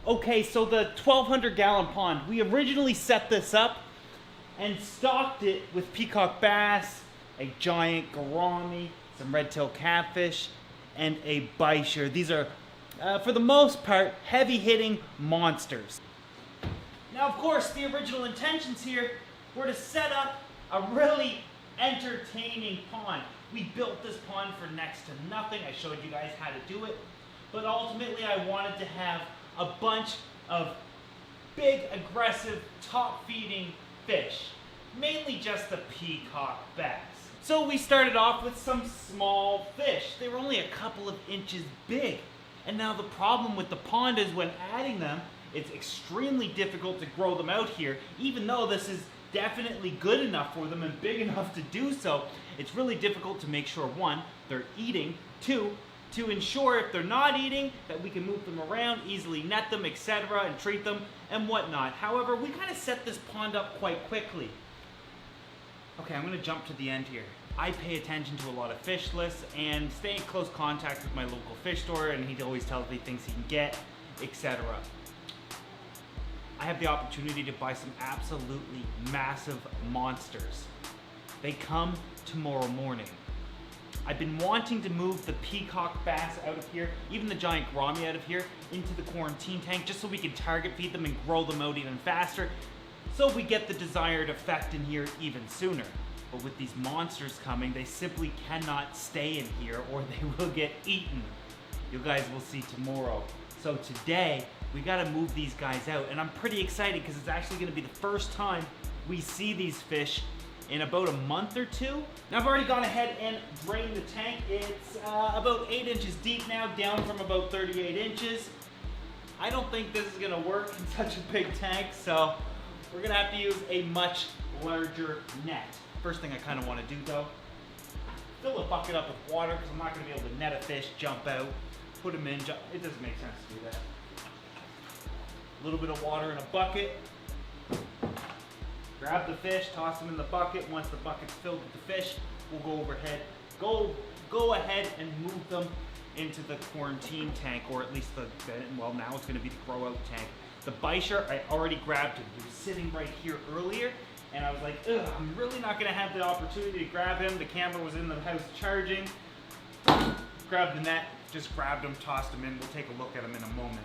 Okay, so the 1,200 gallon pond, we originally set this up and stocked it with peacock bass, a giant gourami, some red-tailed catfish, and a bichir. These are, for the most part, heavy-hitting monsters. Now, of course, the original intentions here were to set up a really entertaining pond. We built this pond for next to nothing. I showed you guys how to do it. But ultimately, I wanted to have a bunch of big, aggressive, top-feeding fish. Mainly just the peacock bass. So we started off with some small fish. They were only a couple of inches big. And now the problem with the pond is when adding them, it's extremely difficult to grow them out here, even though this is definitely good enough for them and big enough to do so. It's really difficult to make sure, one, they're eating, two, to ensure if they're not eating, that we can move them around, easily net them, etc., and treat them and whatnot. However, we kind of set this pond up quite quickly. Okay, I'm going to jump to the end here. I pay attention to a lot of fish lists and stay in close contact with my local fish store, and he always tells me things he can get, etc. I have the opportunity to buy some absolutely massive monsters. They come tomorrow morning. I've been wanting to move the peacock bass out of here, even the giant gourami out of here, into the quarantine tank, just so we can target feed them and grow them out even faster, so we get the desired effect in here even sooner. But with these monsters coming, they simply cannot stay in here or they will get eaten. You guys will see tomorrow. So today, we gotta move these guys out, and I'm pretty excited because it's actually gonna be the first time we see these fish in about a month or two. Now I've already gone ahead and drained the tank. It's about 8 inches deep now, down from about 38 inches. I don't think this is gonna work in such a big tank, so we're gonna have to use a much larger net. First thing I kind of want to do though, fill a bucket up with water because I'm not going to be able to net a fish, jump out, put them in. It doesn't make sense to do that. A little bit of water in a bucket. Grab the fish, toss them in the bucket. Once the bucket's filled with the fish, we'll go ahead and move them into the quarantine tank, or at least well, now it's going to be the grow out tank. The bichir, I already grabbed him. He was sitting right here earlier, and I was like, ugh, I'm really not going to have the opportunity to grab him. The camera was in the house charging. Grabbed the net, just grabbed him, tossed him in. We'll take a look at him in a moment.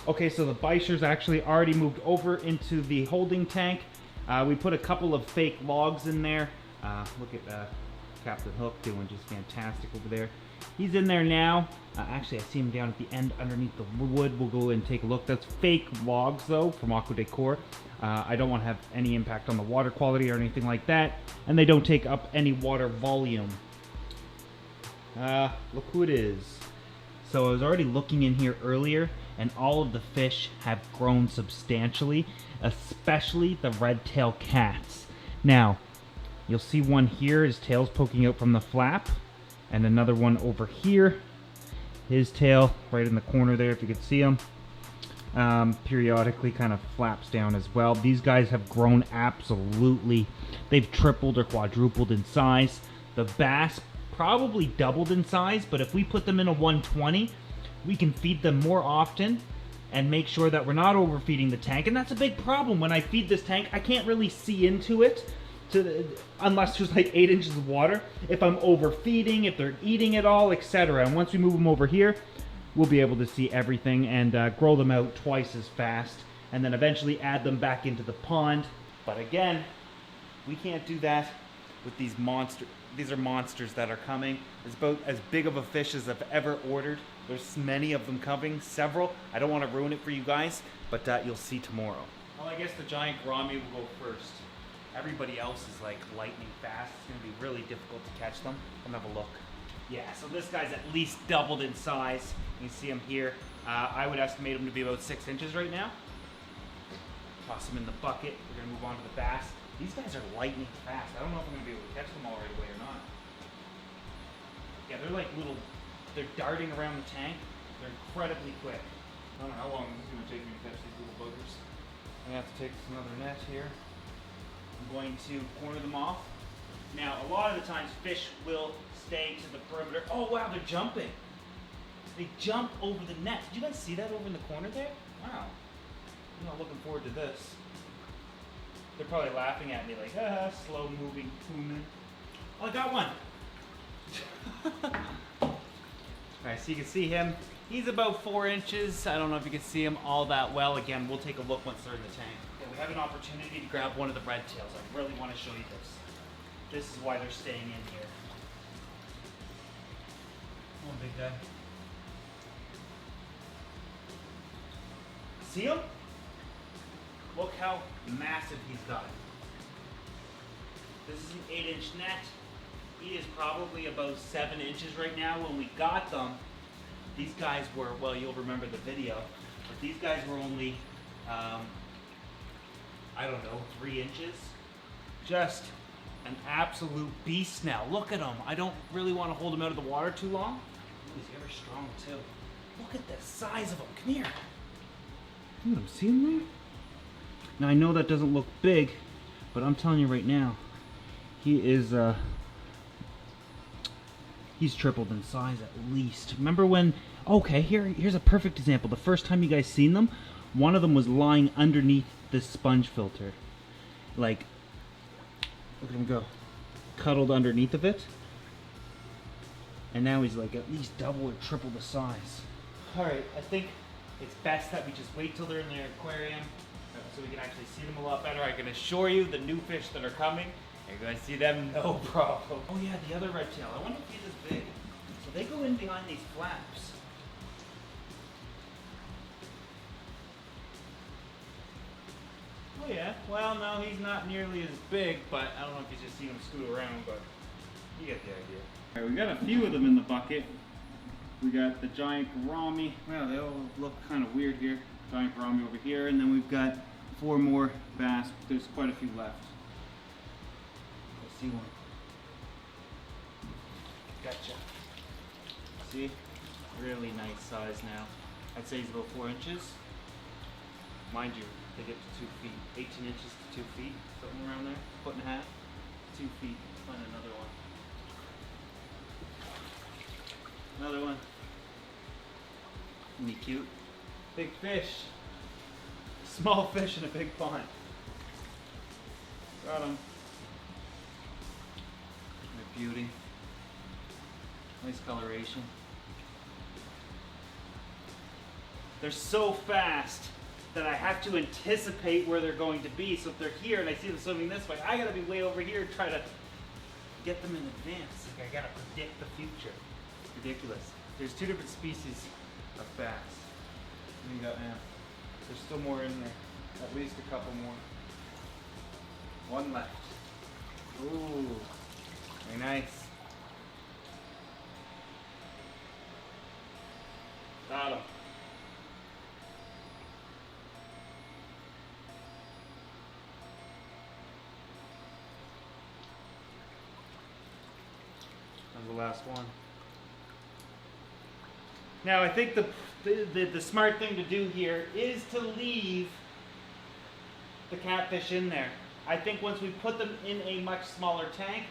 Okay, so the bichir's actually already moved over into the holding tank. We put a couple of fake logs in there. Look at Captain Hook doing just fantastic over there. He's in there now. Actually, I see him down at the end underneath the wood. We'll go and take a look. That's fake logs, though, from Aqua Decor. I don't want to have any impact on the water quality or anything like that. And they don't take up any water volume. Look who it is. So I was already looking in here earlier, and all of the fish have grown substantially, especially the red-tailed cats. Now, you'll see one here, his tail's poking out from the flap, and another one over here. His tail right in the corner there, if you could see him, periodically kind of flaps down as well. These guys have grown absolutely. They've tripled or quadrupled in size. The bass probably doubled in size, but if we put them in a 120, we can feed them more often and make sure that we're not overfeeding the tank. And that's a big problem. When I feed this tank, I can't really see into it unless there's like 8 inches of water. If I'm overfeeding, if they're eating it all, etc. And once we move them over here, we'll be able to see everything and grow them out twice as fast, and then eventually add them back into the pond. But again, we can't do that with these monsters. These are monsters that are coming. It's about as big of a fish as I've ever ordered. There's many of them coming, several. I don't want to ruin it for you guys, but you'll see tomorrow. Well, I guess the giant gourami will go first. Everybody else is like lightning fast. It's gonna be really difficult to catch them. Come have a look. Yeah, so this guy's at least doubled in size. You can see him here. I would estimate him to be about 6 inches right now. Toss him in the bucket. We're gonna move on to the bass. These guys are lightning fast. I don't know if I'm gonna be able to catch them all right away or not. Yeah, they're like little, they're darting around the tank. They're incredibly quick. I don't know how long this is gonna take me to catch these little buggers. I'm gonna have to take another net here. I'm going to corner them off. Now, a lot of the times fish will stay to the perimeter. Oh wow, they're jumping. They jump over the net. Did you guys see that over in the corner there? Wow. I'm not looking forward to this. They're probably laughing at me like, ah, slow moving human. Oh, I got one. Alright, so you can see him. He's about 4 inches. I don't know if you can see him all that well. Again, we'll take a look once they're in the tank. Okay, we have an opportunity to grab one of the red tails. I really want to show you this. This is why they're staying in here. Come on, big guy. See him? Look how massive he's got. This is an 8-inch net. He is probably about 7 inches right now. When we got them, these guys were, well, you'll remember the video, but these guys were only, I don't know, 3 inches. Just an absolute beast now. Look at him. I don't really want to hold him out of the water too long. Ooh, he's very strong too. Look at the size of him. Come here. Dude, I'm seeing there. Now I know that doesn't look big, but I'm telling you right now, he is, he's tripled in size at least. Remember when, okay, here's a perfect example. The first time you guys seen them, one of them was lying underneath this sponge filter. Like, look at him go. Cuddled underneath of it. And now he's like at least double or triple the size. Alright, I think it's best that we just wait till they're in their aquarium so we can actually see them a lot better. I can assure you the new fish that are coming, you're going to see them no problem. Oh yeah, the other red tail. I wonder if he's as big. So they go in behind these flaps. Oh yeah, well no, he's not nearly as big, but I don't know if you just seen him scoot around, but you get the idea. Alright, we got a few of them in the bucket. We got the giant gourami. Well, they all look kind of weird here. Giant gourami over here, and then we've got 4 more bass. There's quite a few left. Let's see one. Gotcha. See? Really nice size now. I'd say he's about 4 inches. Mind you, they get to 2 feet. 18 inches to 2 feet, something around there. Foot and a half, 2 feet. Find another one. Another one. Isn't he cute? Big fish. Small fish in a big pond. Got him. What a beauty. Nice coloration. They're so fast that I have to anticipate where they're going to be. So if they're here and I see them swimming this way, I gotta be way over here to try to get them in advance. Like I gotta predict the future. It's ridiculous. There's 2 different species of bass. What do you got now? There's still more in there. At least a couple more. 1 left. Ooh, very nice. Got him. That was the last one. Now I think the smart thing to do here is to leave the catfish in there. I think once we put them in a much smaller tank,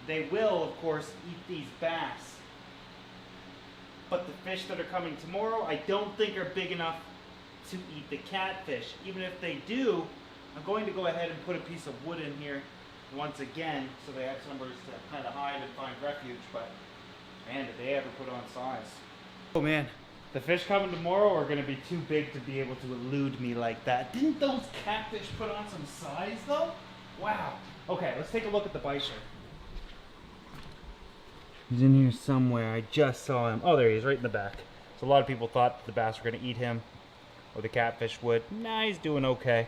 they will of course eat these bass. But the fish that are coming tomorrow, I don't think are big enough to eat the catfish. Even if they do, I'm going to go ahead and put a piece of wood in here once again so they have somewhere to kind of hide and find refuge. But man, did they ever put on size. Oh man, the fish coming tomorrow are going to be too big to be able to elude me like that. Didn't those catfish put on some size though? Wow. Okay, let's take a look at the bison. He's in here somewhere. I just saw him. Oh, there he is, right in the back. So a lot of people thought the bass were going to eat him, or the catfish would. Nah, he's doing okay.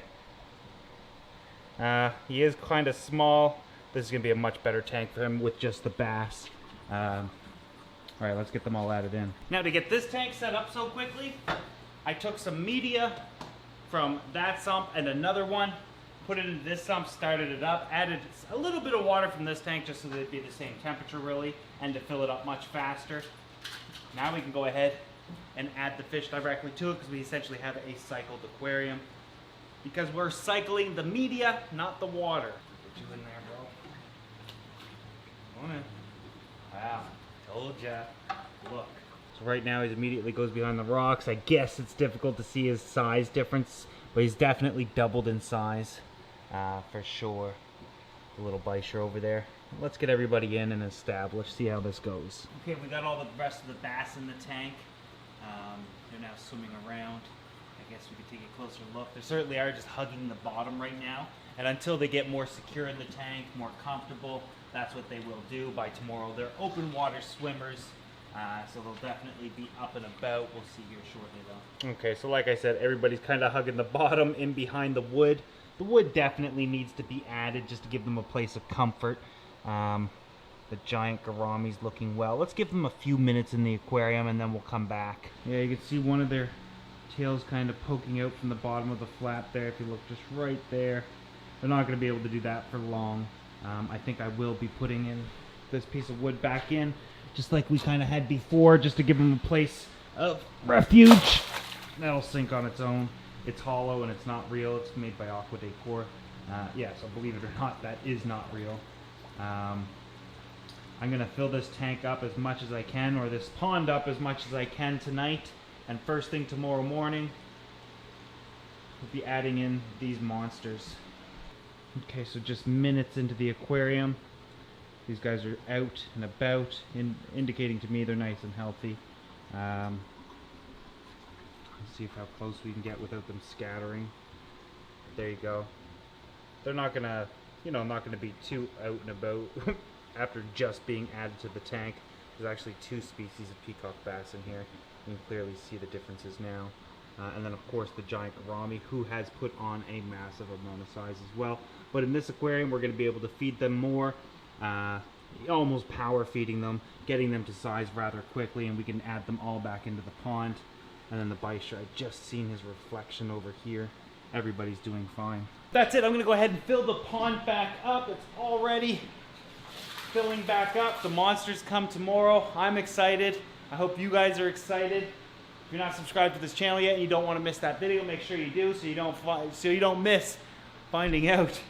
He is kind of small. This is going to be a much better tank for him with just the bass. Alright, let's get them all added in. Now to get this tank set up so quickly, I took some media from that sump and another one, put it into this sump, started it up, added a little bit of water from this tank just so that it'd be the same temperature really, and to fill it up much faster. Now we can go ahead and add the fish directly to it because we essentially have a cycled aquarium. Because we're cycling the media, not the water. Get you in there, bro. Come on in. Wow. Told ya. Look. So right now he immediately goes behind the rocks. I guess it's difficult to see his size difference, but he's definitely doubled in size, for sure. The little bisher over there. Let's get everybody in and establish, see how this goes. Okay, we got all the rest of the bass in the tank. They're now swimming around. I guess we could take a closer look. They certainly are just hugging the bottom right now. And until they get more secure in the tank, more comfortable, that's what they will do by tomorrow. They're open water swimmers, so they'll definitely be up and about. We'll see here shortly though. Okay, so like I said, everybody's kind of hugging the bottom in behind the wood. The wood definitely needs to be added just to give them a place of comfort. The giant gourami's looking well. Let's give them a few minutes in the aquarium and then we'll come back. Yeah, you can see one of their tails kind of poking out from the bottom of the flap there. If you look just right there, they're not going to be able to do that for long. I think I will be putting in this piece of wood back in, just like we kind of had before, just to give them a place of refuge. That'll sink on its own. It's hollow and it's not real. It's made by AQUARIUM. Yeah, so believe it or not, that is not real. I'm going to fill this tank up as much as I can, or this pond up as much as I can tonight. And first thing tomorrow morning, we'll be adding in these monsters. Okay, so just minutes into the aquarium. These guys are out and about, indicating to me they're nice and healthy. Let's see how close we can get without them scattering. There you go. They're not gonna, not gonna be too out and about after just being added to the tank. There's actually 2 species of peacock bass in here. You can clearly see the differences now. And then of course the giant gourami, who has put on a massive amount of size as well. But in this aquarium we're going to be able to feed them more, almost power feeding them, getting them to size rather quickly, and we can add them all back into the pond. And then the bisher, I've just seen his reflection over here. Everybody's doing fine. That's it. I'm going to go ahead and fill the pond back up. It's already filling back up. The monsters come tomorrow. I'm excited. I hope you guys are excited. If you're not subscribed to this channel yet and you don't want to miss that video, make sure you do, so you don't miss finding out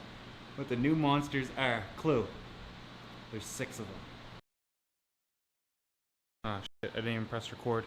what the new monsters are. Clue. There's 6 of them. Oh shit, I didn't even press record.